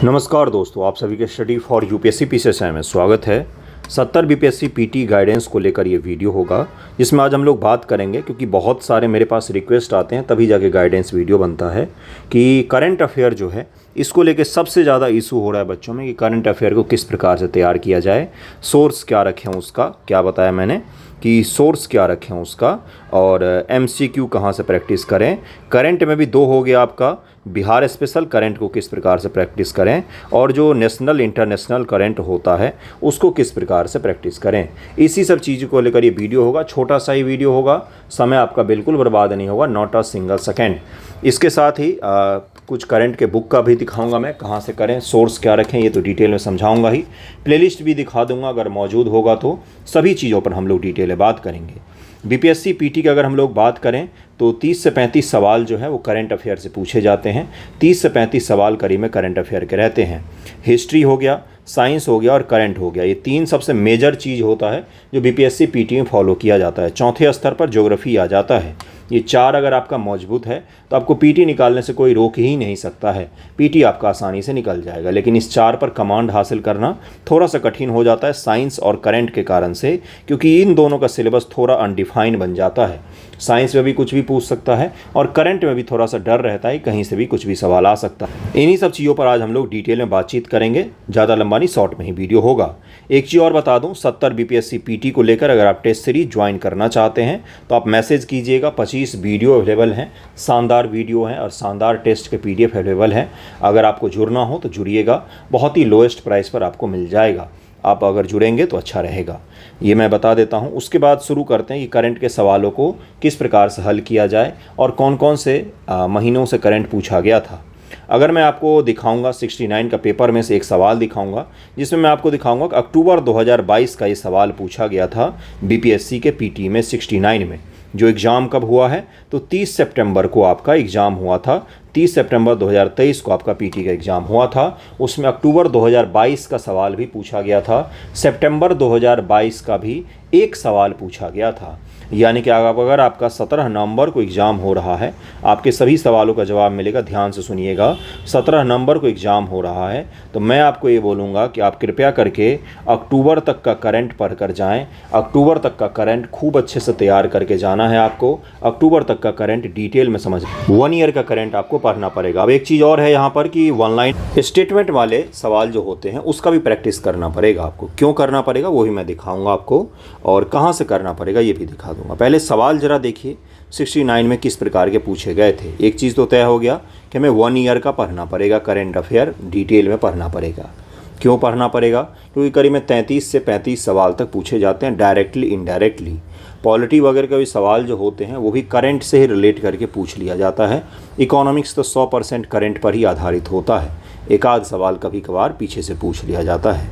नमस्कार दोस्तों, आप सभी के स्टडी फॉर यूपीएससी पीसीएसआई में स्वागत है। 70 बीपीएससी पीटी गाइडेंस को लेकर ये वीडियो होगा, जिसमें आज हम लोग बात करेंगे, क्योंकि बहुत सारे मेरे पास रिक्वेस्ट आते हैं तभी जाके गाइडेंस वीडियो बनता है कि करंट अफेयर जो है इसको लेके सबसे ज़्यादा इशू हो रहा है बच्चों में कि करंट अफेयर को किस प्रकार से तैयार किया जाए, सोर्स क्या रखें उसका, क्या बताया मैंने कि सोर्स क्या रखें उसका, और एमसीक्यू कहाँ से प्रैक्टिस करें। करंट में भी दो हो गया आपका, बिहार स्पेशल करंट को किस प्रकार से प्रैक्टिस करें और जो नेशनल इंटरनेशनल करंट होता है उसको किस प्रकार से प्रैक्टिस करें। इसी सब चीज़ को लेकर ये वीडियो होगा। छोटा सा ही वीडियो होगा, समय आपका बिल्कुल बर्बाद नहीं होगा, नॉट अ सिंगल सेकेंड। इसके साथ ही कुछ करंट के बुक का भी दिखाऊंगा मैं, कहाँ से करें, सोर्स क्या रखें, ये तो डिटेल में समझाऊंगा ही। प्लेलिस्ट भी दिखा दूंगा, अगर मौजूद होगा तो सभी चीज़ों पर हम लोग डिटेल में बात करेंगे। बीपीएससी पीटी की अगर हम लोग बात करें तो 30 से 35 सवाल जो है वो करंट अफेयर से पूछे जाते हैं। 30 से 35 सवाल करीब में करंट अफेयर के रहते हैं। हिस्ट्री हो गया, साइंस हो गया और करंट हो गया, ये तीन सबसे मेजर चीज़ होता है जो बीपीएससी पीटी में फॉलो किया जाता है। चौथे स्तर पर ज्योग्राफी आ जाता है। ये चार अगर आपका मजबूत है तो आपको पीटी निकालने से कोई रोक ही नहीं सकता है, पीटी आपका आसानी से निकल जाएगा। लेकिन इस चार पर कमांड हासिल करना थोड़ा सा कठिन हो जाता है साइंस और करंट के कारण से, क्योंकि इन दोनों का सिलेबस थोड़ा अनडिफाइंड बन जाता है। साइंस में भी कुछ भी पूछ सकता है और करंट में भी थोड़ा सा डर रहता है, कहीं से भी कुछ भी सवाल आ सकता है। इन्हीं सब चीज़ों पर आज हम लोग डिटेल में बातचीत करेंगे, ज़्यादा लंबा नहीं, शॉर्ट में ही वीडियो होगा। एक चीज़ और बता दूं, 70 बीपीएससी पीटी को लेकर अगर आप टेस्ट सीरीज ज्वाइन करना चाहते हैं तो आप मैसेज कीजिएगा। 25 वीडियो अवेलेबल हैं, शानदार वीडियो हैं और शानदार टेस्ट के पीडीएफ अवेलेबल हैं। अगर आपको जुड़ना हो तो जुड़िएगा, बहुत ही लोएस्ट प्राइस पर आपको मिल जाएगा। आप अगर जुड़ेंगे तो अच्छा रहेगा, ये मैं बता देता हूँ। उसके बाद शुरू करते हैं कि करंट के सवालों को किस प्रकार से हल किया जाए और कौन कौन से महीनों से करंट पूछा गया था। अगर मैं आपको दिखाऊंगा 69 का पेपर में से एक सवाल दिखाऊंगा, जिसमें मैं आपको दिखाऊंगा कि अक्टूबर 2022 का ये सवाल पूछा गया था बीपीएससी के पीटी में 69 में। जो एग्ज़ाम कब हुआ है तो 30 सितंबर को आपका एग्ज़ाम हुआ था। 30 सितंबर 2023 को आपका पीटी का एग्ज़ाम हुआ था। उसमें अक्टूबर 2022 का सवाल भी पूछा गया था, सितंबर 2022 का भी एक सवाल पूछा गया था। यानी कि अगर आपका 17 नवंबर को एग्ज़ाम हो रहा है, आपके सभी सवालों का जवाब मिलेगा। ध्यान से सुनिएगा, 17 नवंबर को एग्ज़ाम हो रहा है तो मैं आपको ये बोलूँगा कि आप कृपया करके अक्टूबर तक का करंट पढ़ कर जाएँ। अक्टूबर तक का करंट खूब अच्छे से तैयार करके जाना है आपको। अक्टूबर तक का करंट डिटेल में समझ, 1 ईयर का करंट आपको पढ़ना पड़ेगा। अब एक चीज़ और है यहाँ पर कि ऑनलाइन स्टेटमेंट वाले सवाल जो होते हैं उसका भी प्रैक्टिस करना पड़ेगा आपको। क्यों करना पड़ेगा वो भी मैं दिखाऊँगा आपको, और कहाँ से करना पड़ेगा ये भी दिखा दूंगा। पहले सवाल जरा देखिए 69 में किस प्रकार के पूछे गए थे। एक चीज़ तो तय हो गया कि हमें 1 ईयर का पढ़ना पड़ेगा, करंट अफेयर डिटेल में पढ़ना पड़ेगा। क्यों पढ़ना पड़ेगा? क्योंकि करीब में 33 से 35 सवाल तक पूछे जाते हैं, डायरेक्टली इनडायरेक्टली। पॉलिटी वगैरह के भी सवाल जो होते हैं वो भी करंट से ही रिलेट करके पूछ लिया जाता है। इकोनॉमिक्स तो 100% करंट पर ही आधारित होता है, एक आध सवाल कभी कभार पीछे से पूछ लिया जाता है।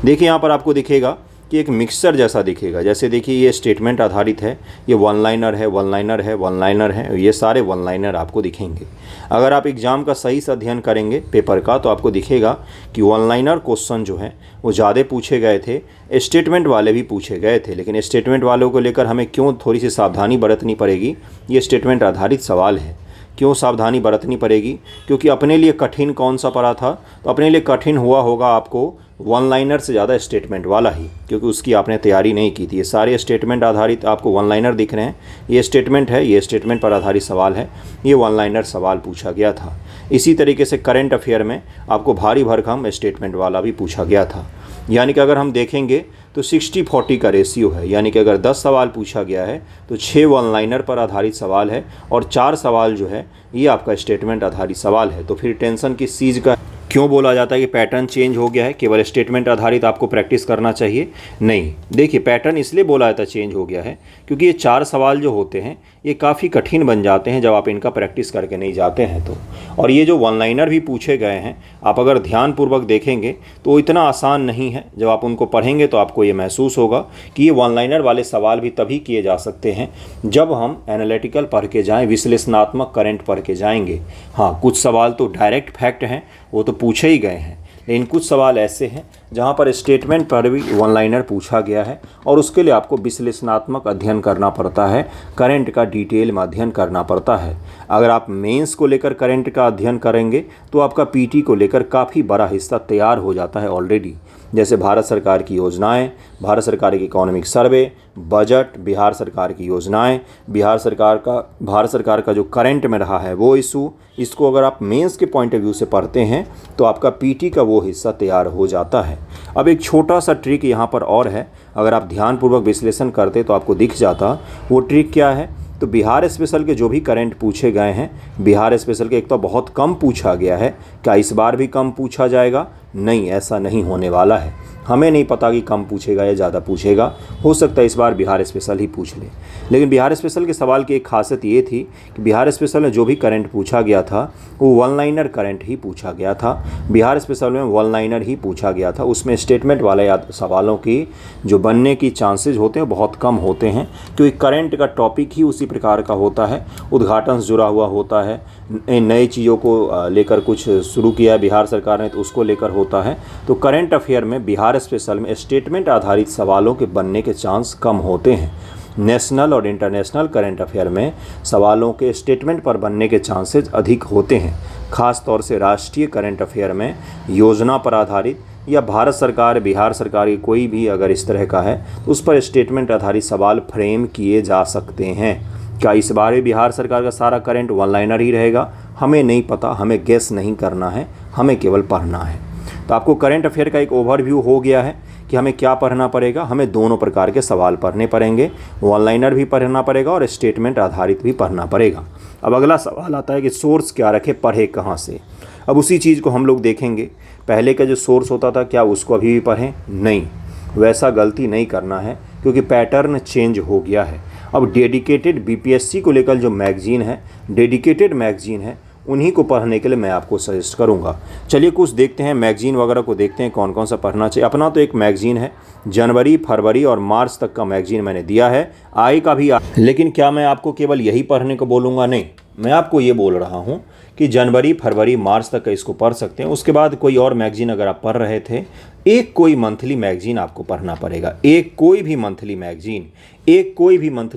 देखिए यहाँ पर आपको दिखेगा कि एक मिक्सचर जैसा दिखेगा। जैसे देखिए ये स्टेटमेंट आधारित है, ये वन लाइनर है, वन लाइनर है, वन लाइनर है, ये सारे वन लाइनर आपको दिखेंगे। अगर आप एग्ज़ाम का सही से अध्ययन करेंगे पेपर का तो आपको दिखेगा कि वन लाइनर क्वेश्चन जो है वो ज़्यादा पूछे गए थे, स्टेटमेंट वाले भी पूछे गए थे। लेकिन स्टेटमेंट वालों को लेकर हमें क्यों थोड़ी सी सावधानी बरतनी पड़ेगी? ये स्टेटमेंट आधारित सवाल है। क्यों सावधानी बरतनी पड़ेगी? क्योंकि अपने लिए कठिन कौन सा पड़ा था? तो अपने लिए कठिन हुआ होगा आपको वन लाइनर से ज़्यादा स्टेटमेंट वाला ही, क्योंकि उसकी आपने तैयारी नहीं की थी। ये सारे स्टेटमेंट आधारित आपको वन लाइनर दिख रहे हैं, ये स्टेटमेंट है, ये स्टेटमेंट पर आधारित सवाल है, ये वन लाइनर सवाल पूछा गया था। इसी तरीके से करंट अफेयर में आपको भारी भरकम स्टेटमेंट वाला भी पूछा गया था। यानी कि अगर हम देखेंगे तो 60-40 का रेशियो है, यानी कि अगर 10 सवाल पूछा गया है तो 6 वन लाइनर पर आधारित सवाल है और 4 सवाल जो है ये आपका स्टेटमेंट आधारित सवाल है। तो फिर टेंशन किस चीज़ का? क्यों बोला जाता है कि पैटर्न चेंज हो गया है, केवल स्टेटमेंट आधारित आपको प्रैक्टिस करना चाहिए? नहीं, देखिए पैटर्न इसलिए बोला जाता है चेंज हो गया है क्योंकि ये 4 सवाल जो होते हैं ये काफ़ी कठिन बन जाते हैं जब आप इनका प्रैक्टिस करके नहीं जाते हैं तो। और ये जो वन लाइनर भी पूछे गए हैं आप अगर ध्यानपूर्वक देखेंगे तो इतना आसान नहीं है। जब आप उनको पढ़ेंगे तो आपको ये महसूस होगा कि ये वन लाइनर वाले सवाल भी तभी किए जा सकते हैं जब हम एनालिटिकल पढ़ के जाएँ, विश्लेषणात्मक करंट पढ़ के जाएंगे। हाँ, कुछ सवाल तो डायरेक्ट फैक्ट हैं, वो तो पूछे ही गए हैं, लेकिन कुछ सवाल ऐसे हैं जहां पर स्टेटमेंट पर भी वन लाइनर पूछा गया है और उसके लिए आपको विश्लेषणात्मक अध्ययन करना पड़ता है, करंट का डिटेल में अध्ययन करना पड़ता है। अगर आप मेंस को लेकर करंट का अध्ययन करेंगे तो आपका पीटी को लेकर काफ़ी बड़ा हिस्सा तैयार हो जाता है ऑलरेडी, जैसे भारत सरकार की योजनाएं, भारत सरकार की इकोनॉमिक सर्वे, बजट, बिहार सरकार की योजनाएं, भारत सरकार का जो करंट में रहा है वो इशू, इसको अगर आप मेंस के पॉइंट ऑफ व्यू से पढ़ते हैं तो आपका पीटी का वो हिस्सा तैयार हो जाता है। अब एक छोटा सा ट्रिक यहाँ पर और है, अगर आप ध्यानपूर्वक विश्लेषण करते तो आपको दिख जाता। वो ट्रिक क्या है? तो बिहार स्पेशल के जो भी करंट पूछे गए हैं, बिहार स्पेशल के एक तो बहुत कम पूछा गया है, क्या इस बार भी कम पूछा जाएगा? नहीं, ऐसा नहीं होने वाला है। हमें नहीं पता कि कम पूछेगा या ज़्यादा पूछेगा, हो सकता है इस बार बिहार स्पेशल ही पूछ ले। लेकिन बिहार स्पेशल के सवाल की एक खासियत ये थी कि बिहार स्पेशल में जो भी करंट पूछा गया था वो वन लाइनर करंट ही पूछा गया था। बिहार स्पेशल में वन लाइनर ही पूछा गया था, उसमें स्टेटमेंट वाले सवालों की जो बनने की चांसेज होते हैं बहुत कम होते हैं, क्योंकि करंट का टॉपिक ही उसी प्रकार का होता है, उद्घाटन से जुड़ा हुआ होता है, नई चीज़ों को लेकर कुछ शुरू किया है बिहार सरकार ने तो उसको लेकर होता है। तो करंट अफेयर में बिहार स्पेशल में स्टेटमेंट आधारित सवालों के बनने के चांस कम होते हैं। नेशनल और इंटरनेशनल करंट अफेयर में सवालों के स्टेटमेंट पर बनने के चांसेस अधिक होते हैं, खास तौर से राष्ट्रीय करंट अफेयर में योजना पर आधारित या भारत सरकार, बिहार सरकार की कोई भी अगर इस तरह का है तो उस पर स्टेटमेंट आधारित सवाल फ्रेम किए जा सकते हैं। क्या इस बार भी बिहार सरकार का सारा करंट वन लाइनर ही रहेगा? हमें नहीं पता, हमें गेस नहीं करना है, हमें केवल पढ़ना है। तो आपको करंट अफेयर का एक ओवरव्यू हो गया है कि हमें क्या पढ़ना पड़ेगा। हमें दोनों प्रकार के सवाल पढ़ने पड़ेंगे, वन लाइनर भी पढ़ना पड़ेगा और स्टेटमेंट आधारित भी पढ़ना पड़ेगा। अब अगला सवाल आता है कि सोर्स क्या रखे, पढ़े कहाँ से। अब उसी चीज़ को हम लोग देखेंगे, पहले का जो सोर्स होता था क्या उसको अभी भी पढ़ें? नहीं, वैसा गलती नहीं करना है क्योंकि पैटर्न चेंज हो गया है। अब डेडिकेटेड बीपीएससी को लेकर जो मैगजीन है, डेडिकेटेड मैगजीन है, उन्हीं को पढ़ने के लिए मैं आपको सजेस्ट करूंगा। चलिए कुछ देखते हैं मैगजीन वगैरह को, देखते हैं कौन कौन सा पढ़ना चाहिए। अपना तो एक मैगजीन है, जनवरी, फरवरी और मार्च तक का मैगजीन मैंने दिया है, आई का भी लेकिन क्या मैं आपको केवल यही पढ़ने को बोलूँगा? नहीं, मैं आपको ये बोल रहा हूँ कि जनवरी, फरवरी, मार्च तक का इसको पढ़ सकते हैं। उसके बाद कोई और मैगजीन अगर आप पढ़ रहे थे, एक कोई मंथली मैगजीन आपको पढ़ना पड़ेगा, एक कोई भी मंथली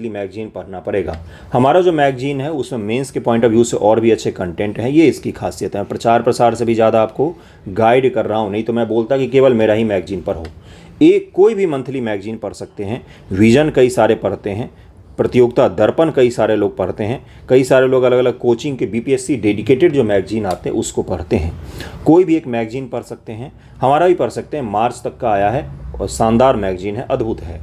मैगजीन पढ़ना पड़ेगा। हमारा जो मैगजीन है उसमें मेंस के पॉइंट ऑफ व्यू से और भी अच्छे कंटेंट हैं, ये इसकी खासियत है। प्रचार प्रसार से भी ज़्यादा आपको गाइड कर रहा हूँ, नहीं तो मैं बोलता कि केवल मेरा ही मैगजीन पढ़ो। एक कोई भी मंथली मैगजीन पढ़ सकते हैं, विजन कई सारे पढ़ते हैं, प्रतियोगिता दर्पण कई सारे लोग पढ़ते हैं, कई सारे लोग अलग अलग कोचिंग के बीपीएससी डेडिकेटेड जो मैगजीन आते हैं उसको पढ़ते हैं। कोई भी एक मैगजीन पढ़ सकते हैं, हमारा भी पढ़ सकते हैं, मार्च तक का आया है और शानदार मैगजीन है, अद्भुत है।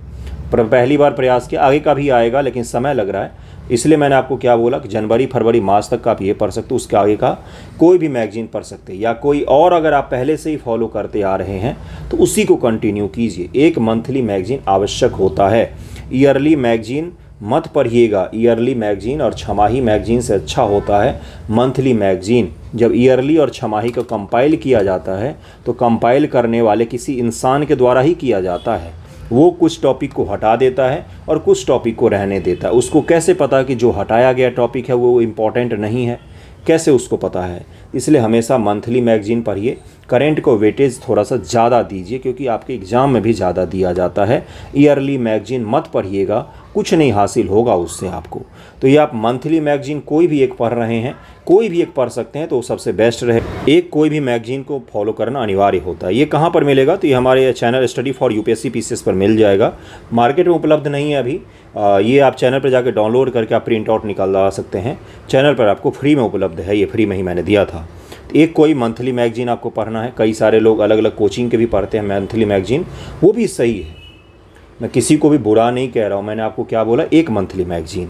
पहली बार प्रयास किया, आगे का भी आएगा लेकिन समय लग रहा है, इसलिए मैंने आपको क्या बोला कि जनवरी, फरवरी, मार्च तक का आप ये पढ़ सकते हो, उसके आगे का कोई भी मैगजीन पढ़ सकते हैं। या कोई और अगर आप पहले से ही फॉलो करते आ रहे हैं तो उसी को कंटिन्यू कीजिए। एक मंथली मैगजीन आवश्यक होता है, ईयरली मैगजीन मत पढ़िएगा। ईयरली मैगजीन और छमाही मैगजीन से अच्छा होता है मंथली मैगजीन। जब ईयरली और छमाही को कंपाइल किया जाता है तो कंपाइल करने वाले किसी इंसान के द्वारा ही किया जाता है, वो कुछ टॉपिक को हटा देता है और कुछ टॉपिक को रहने देता है। उसको कैसे पता कि जो हटाया गया टॉपिक है वो इम्पॉर्टेंट नहीं है? कैसे उसको पता है? इसलिए हमेशा मंथली मैगजीन पढ़िए, करंट को वेटेज थोड़ा सा ज़्यादा दीजिए क्योंकि आपके एग्ज़ाम में भी ज़्यादा दिया जाता है। ईयरली मैगजीन मत पढ़िएगा, कुछ नहीं हासिल होगा उससे आपको। तो ये आप मंथली मैगजीन कोई भी एक पढ़ रहे हैं, कोई भी एक पढ़ सकते हैं तो वो सबसे बेस्ट रहे। एक कोई भी मैगजीन को फॉलो करना अनिवार्य होता है। ये कहाँ पर मिलेगा? तो ये हमारे channel study for UPSC PCS पर मिल जाएगा। मार्केट में उपलब्ध नहीं है अभी, ये आप चैनल पर जाकर डाउनलोड करके आप प्रिंट आउट निकाल सकते हैं। चैनल पर आपको फ्री में उपलब्ध है, ये फ्री में ही मैंने दिया था। एक कोई मंथली मैगजीन आपको पढ़ना है, कई सारे लोग अलग अलग कोचिंग के भी पढ़ते हैं मंथली मैगजीन, वो भी सही है, मैं किसी को भी बुरा नहीं कह रहा हूँ। मैंने आपको क्या बोला? एक मंथली मैगजीन।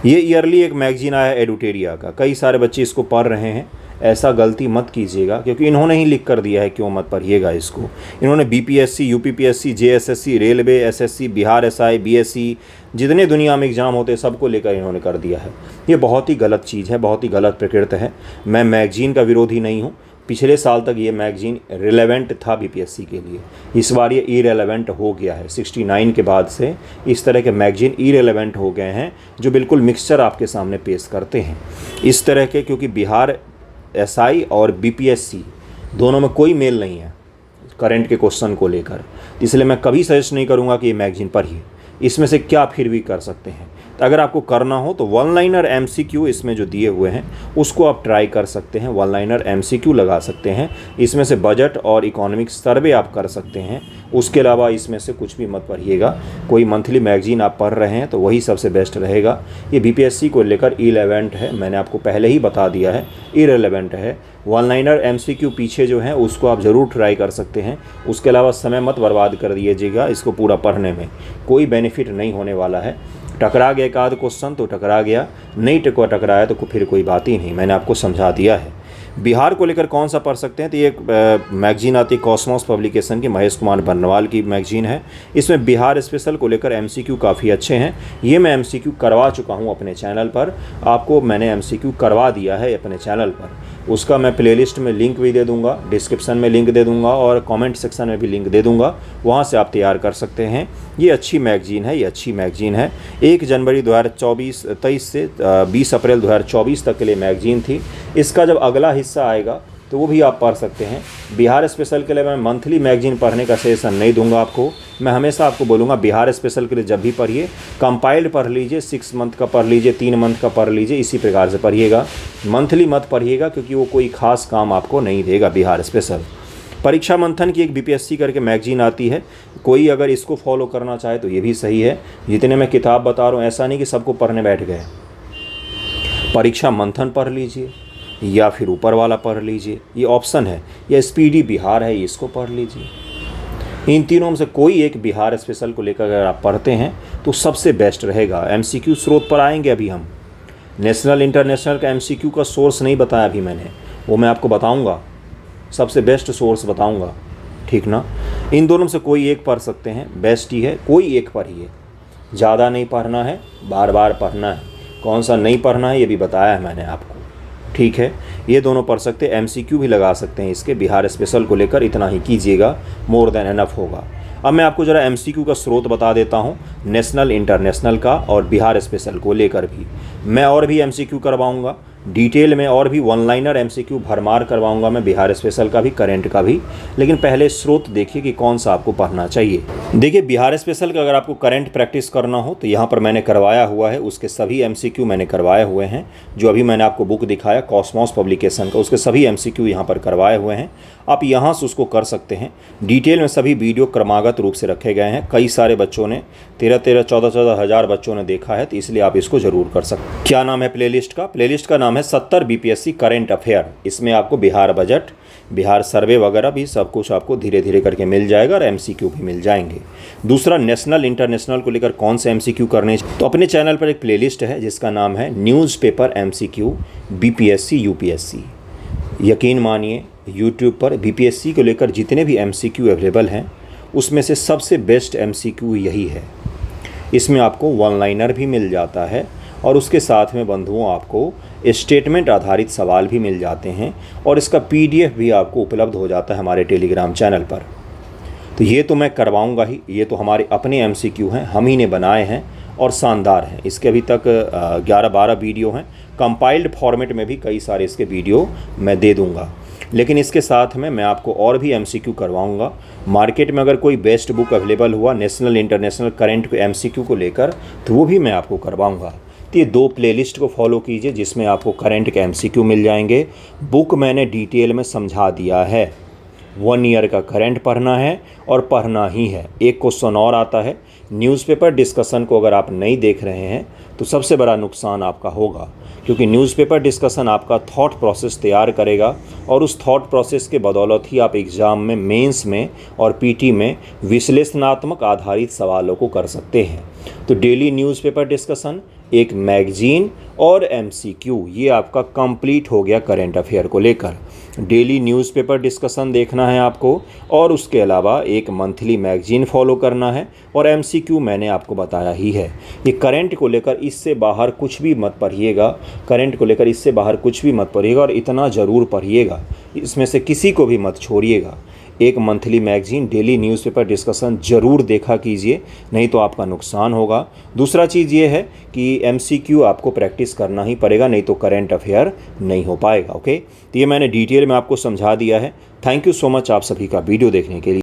ये ईयरली एक मैगजीन आया है एडुटेरिया का, कई सारे बच्चे इसको पढ़ रहे हैं, ऐसा गलती मत कीजिएगा क्योंकि इन्होंने ही लिख कर दिया है, क्यों मत पढ़िएगा इसको। इन्होंने BPSC, UPPSC, JSSC, railway, SSC, Bihar SI, BSc, जितने दुनिया में एग्ज़ाम होते हैं सबको लेकर इन्होंने कर दिया है। ये बहुत ही गलत चीज़ है, बहुत ही गलत प्रकृति है। मैं मैगजीन का विरोधी नहीं हूँ, पिछले साल तक ये मैगजीन रिलेवेंट था बीपीएससी के लिए, इस बार ये इरेलेवेंट हो गया है। 69 के बाद से इस तरह के मैगजीन इरेलेवेंट हो गए हैं जो बिल्कुल मिक्सचर आपके सामने पेश करते हैं इस तरह के, क्योंकि बिहार एसआई और बीपीएससी दोनों में कोई मेल नहीं है करंट के क्वेश्चन को लेकर, इसलिए मैं कभी सजेस्ट नहीं करूँगा कि ये मैगजीन पढ़िए। इसमें से क्या फिर भी कर सकते हैं, तो अगर आपको करना हो तो वन लाइनर MCQ इसमें जो दिए हुए हैं उसको आप ट्राई कर सकते हैं, वन लाइनर MCQ लगा सकते हैं। इसमें से बजट और इकोनॉमिक सर्वे आप कर सकते हैं। उसके अलावा इसमें से कुछ भी मत पढ़िएगा। कोई मंथली मैगजीन आप पढ़ रहे हैं तो वही सबसे बेस्ट रहेगा। ये BPSC को लेकर इरेलेवेंट है, मैंने आपको पहले ही बता दिया है, इरेलेवेंट है। वन लाइनर MCQ पीछे जो है उसको आप ज़रूर ट्राई कर सकते हैं। उसके अलावा समय मत बर्बाद कर दीजिएगा इसको पूरा पढ़ने में, कोई बेनिफिट नहीं होने वाला है। टकरा गया एक आध क्वेश्चन तो टकरा गया, नहीं टकराया तो फिर कोई बात ही नहीं, मैंने आपको समझा दिया है। बिहार को लेकर कौन सा पढ़ सकते हैं, तो ये एक मैगजीन आती है कॉस्मोस पब्लिकेशन की, महेश कुमार बर्नवाल की मैगजीन है। इसमें बिहार स्पेशल को लेकर MCQ काफ़ी अच्छे हैं। ये मैं MCQ करवा चुका हूँ अपने चैनल पर, आपको मैंने MCQ करवा दिया है अपने चैनल पर। उसका मैं प्लेलिस्ट में लिंक भी दे दूंगा, डिस्क्रिप्शन में लिंक दे दूंगा और कमेंट सेक्शन में भी लिंक दे दूंगा, वहाँ से आप तैयार कर सकते हैं। ये अच्छी मैगजीन है, ये अच्छी मैगजीन है। 1 जनवरी 2023 से 20 अप्रैल 2024 तक के लिए मैगजीन थी। इसका जब अगला हिस्सा आएगा तो वो भी आप पढ़ सकते हैं। बिहार स्पेशल के लिए मैं मंथली मैगजीन पढ़ने का सजेशन नहीं दूंगा आपको, मैं हमेशा आपको बोलूँगा बिहार स्पेशल के लिए जब भी पढ़िए कंपाइल्ड पढ़ लीजिए, 6 मंथ का पढ़ लीजिए, 3 मंथ का पढ़ लीजिए, इसी प्रकार से पढ़िएगा। मंथली मत पढ़िएगा क्योंकि वो कोई ख़ास काम आपको नहीं देगा बिहार स्पेशल। परीक्षा मंथन की एक BPSC करके मैगजीन आती है, कोई अगर इसको फॉलो करना चाहे तो ये भी सही है। जितने मैं किताब बता रहा हूँ ऐसा नहीं कि सबको पढ़ने बैठ गए। परीक्षा मंथन पढ़ लीजिए या फिर ऊपर वाला पढ़ लीजिए, ये ऑप्शन है, या स्पीडी बिहार है इसको पढ़ लीजिए। इन तीनों में से कोई एक बिहार स्पेशल को लेकर अगर आप पढ़ते हैं तो सबसे बेस्ट रहेगा। MCQ स्रोत पर आएंगे अभी हम, नेशनल इंटरनेशनल का MCQ का सोर्स नहीं बताया अभी मैंने, वो मैं आपको बताऊंगा, सबसे बेस्ट सोर्स बताऊंगा, ठीक ना। इन दोनों में से कोई एक पढ़ सकते हैं, बेस्ट ही है, कोई एक पढ़िए, ज़्यादा नहीं पढ़ना है, बार बार पढ़ना है। कौन सा नहीं पढ़ना है ये भी बताया है मैंने आपको, ठीक है। ये दोनों पढ़ सकते हैं, MCQ भी लगा सकते हैं इसके, बिहार स्पेशल को लेकर इतना ही कीजिएगा, मोर देन एनफ होगा। अब मैं आपको ज़रा MCQ का स्रोत बता देता हूँ, नेशनल इंटरनेशनल का और बिहार स्पेशल को लेकर भी मैं और भी MCQ करवाऊँगा डिटेल में, और भी वन लाइनर MCQ भरमार करवाऊंगा मैं, बिहार स्पेशल का भी, करंट का भी। लेकिन पहले स्रोत देखिए कि कौन सा आपको पढ़ना चाहिए। देखिए बिहार स्पेशल का अगर आपको करंट प्रैक्टिस करना हो तो यहाँ पर मैंने करवाया हुआ है, उसके सभी MCQ मैंने करवाए हुए हैं। जो अभी मैंने आपको बुक दिखाया कॉस्मोस पब्लिकेशन का, उसके सभी MCQ यहाँ पर करवाए हुए हैं, आप यहाँ से उसको कर सकते हैं। डिटेल में सभी वीडियो क्रमागत रूप से रखे गए हैं, कई सारे बच्चों ने 13-14 हज़ार बच्चों ने देखा है, तो इसलिए आप इसको ज़रूर कर सकते हैं। क्या नाम है प्लेलिस्ट का? प्लेलिस्ट का नाम है 70 BPSC करंट अफेयर। इसमें आपको बिहार बजट, बिहार सर्वे वगैरह भी सब कुछ आपको धीरे धीरे करके मिल जाएगा और MCQ भी मिल जाएंगे। दूसरा, नेशनल इंटरनेशनल को लेकर कौन से MCQ करने, तो अपने चैनल पर एक प्लेलिस्ट है जिसका नाम है न्यूज़पेपर MCQ BPSC UPSC। यकीन मानिए यूट्यूब पर BPSC को लेकर जितने भी MCQ अवेलेबल हैं उसमें से सबसे बेस्ट MCQ यही है। इसमें आपको वन लाइनर भी मिल जाता है और उसके साथ में बंधुओं आपको स्टेटमेंट आधारित सवाल भी मिल जाते हैं, और इसका PDF भी आपको उपलब्ध हो जाता है हमारे टेलीग्राम चैनल पर। तो ये तो मैं करवाऊंगा ही, ये तो हमारे अपने MCQ हैं, हम ही ने बनाए हैं और शानदार हैं। इसके अभी तक 11-12 वीडियो हैं, कंपाइल्ड फॉर्मेट में भी कई सारे इसके वीडियो मैं दे दूंगा। लेकिन इसके साथ में मैं आपको और भी MCQ करवाऊंगा। मार्केट में अगर कोई बेस्ट बुक अवेलेबल हुआ नेशनल इंटरनेशनल करंट के MCQ को लेकर तो वो भी मैं आपको करवाऊंगा। तो ये 2 प्लेलिस्ट को फॉलो कीजिए जिसमें आपको करंट के MCQ मिल जाएंगे। बुक मैंने डिटेल में समझा दिया है, 1 ईयर का करंट पढ़ना है और पढ़ना ही है। एक क्वेश्चन और आता है, न्यूज़पेपर डिस्कशन को अगर आप नहीं देख रहे हैं तो सबसे बड़ा नुकसान आपका होगा, क्योंकि न्यूज़पेपर डिस्कशन आपका थॉट प्रोसेस तैयार करेगा और उस थॉट प्रोसेस के बदौलत ही आप एग्ज़ाम में, मेंस में और PT में विश्लेषणात्मक आधारित सवालों को कर सकते हैं। तो डेली न्यूज़पेपर डिस्कशन, एक मैगजीन और MCQ, ये आपका कंप्लीट हो गया करंट अफेयर को लेकर। डेली न्यूज़पेपर डिस्कशन देखना है आपको और उसके अलावा एक मंथली मैगजीन फॉलो करना है और MCQ मैंने आपको बताया ही है। ये करंट को लेकर इससे बाहर कुछ भी मत पढ़िएगा, करंट को लेकर इससे बाहर कुछ भी मत पढ़िएगा और इतना ज़रूर पढ़िएगा, इसमें से किसी को भी मत छोड़िएगा। एक monthly magazine, daily newspaper discussion ज़रूर देखा कीजिए, नहीं तो आपका नुकसान होगा। दूसरा चीज़ ये है कि MCQ आपको प्रैक्टिस करना ही पड़ेगा, नहीं तो करंट अफेयर नहीं हो पाएगा। ओके, तो ये मैंने डिटेल में आपको समझा दिया है। थैंक यू सो मच आप सभी का वीडियो देखने के लिए।